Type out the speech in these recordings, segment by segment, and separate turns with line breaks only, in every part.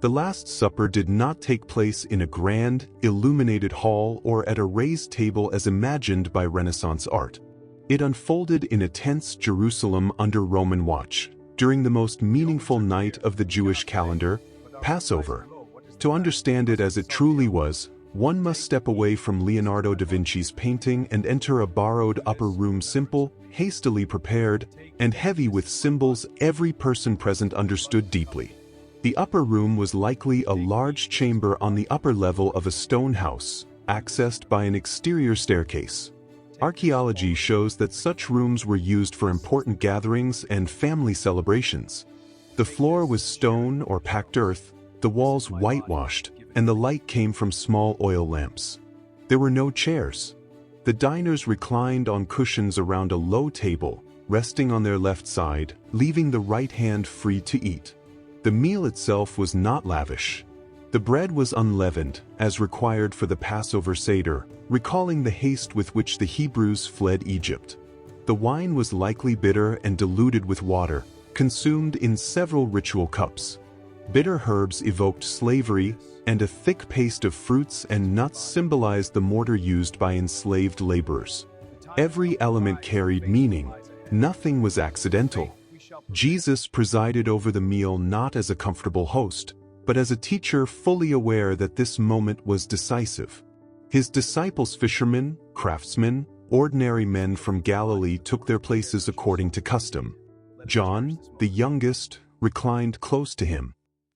The Last Supper did not take place in a grand, illuminated hall or at a raised table as imagined by Renaissance art. It unfolded in a tense Jerusalem under Roman watch, during the most meaningful night of the Jewish calendar, Passover. To understand it as it truly was, one must step away from Leonardo da Vinci's painting and enter a borrowed upper room, simple, hastily prepared, and heavy with symbols every person present understood deeply. The upper room was likely a large chamber on the upper level of a stone house, accessed by an exterior staircase. Archaeology shows that such rooms were used for important gatherings and family celebrations. The floor was stone or packed earth, the walls whitewashed, and the light came from small oil lamps. There were no chairs. The diners reclined on cushions around a low table, resting on their left side, leaving the right hand free to eat. The meal itself was not lavish. The bread was unleavened, as required for the Passover Seder, recalling the haste with which the Hebrews fled Egypt. The wine was likely bitter and diluted with water, consumed in several ritual cups. Bitter herbs evoked slavery, and a thick paste of fruits and nuts symbolized the mortar used by enslaved laborers. Every element carried meaning. Nothing was accidental. Jesus presided over the meal not as a comfortable host, but as a teacher fully aware that this moment was decisive. His disciples, fishermen, craftsmen, ordinary men from Galilee, took their places according to custom. John, the youngest, reclined close to him.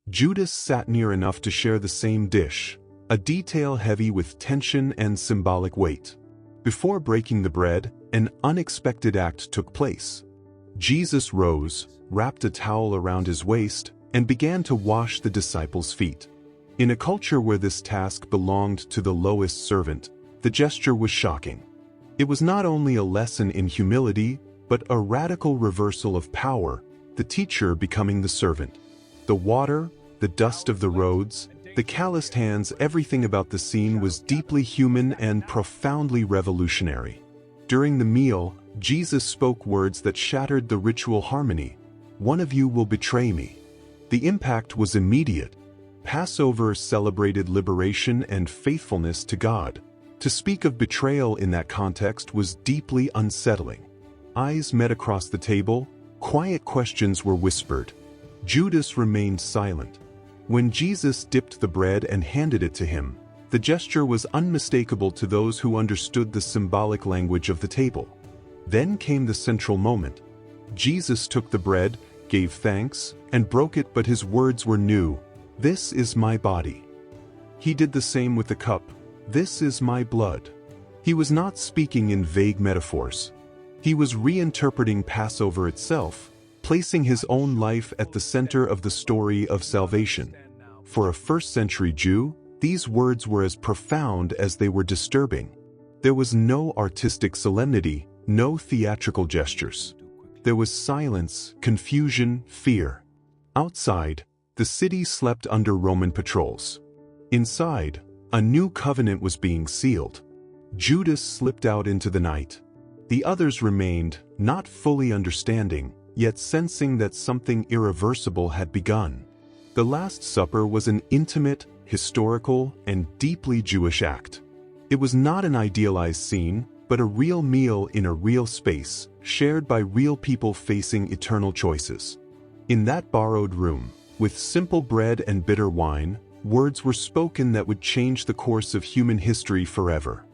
Judas sat near enough to share the same dish, a detail heavy with tension and symbolic weight. Before breaking the bread, an unexpected act took place. Jesus rose, wrapped a towel around his waist, and began to wash the disciples' feet. In a culture where this task belonged to the lowest servant, the gesture was shocking. It was not only a lesson in humility, but a radical reversal of power, the teacher becoming the servant. The water, the dust of the roads, the calloused hands, everything about the scene was deeply human and profoundly revolutionary. During the meal, Jesus spoke words that shattered the ritual harmony. "One of you will betray me." The impact was immediate. Passover celebrated liberation and faithfulness to God. To speak of betrayal in that context was deeply unsettling. Eyes met across the table, quiet questions were whispered. Judas remained silent. When Jesus dipped the bread and handed it to him, the gesture was unmistakable to those who understood the symbolic language of the table. Then came the central moment. Jesus took the bread, gave thanks, and broke it, but his words were new. "This is my body." He did the same with the cup. "This is my blood." He was not speaking in vague metaphors. He was reinterpreting Passover itself, placing his own life at the center of the story of salvation. For a first-century Jew, these words were as profound as they were disturbing. There was no artistic solemnity, no theatrical gestures. There was silence, confusion, fear. Outside, the city slept under Roman patrols. Inside, a new covenant was being sealed. Judas slipped out into the night. The others remained, not fully understanding, yet sensing that something irreversible had begun. The Last Supper was an intimate, historical, and deeply Jewish act. It was not an idealized scene, but a real meal in a real space, shared by real people facing eternal choices. In that borrowed room, with simple bread and bitter wine, words were spoken that would change the course of human history forever.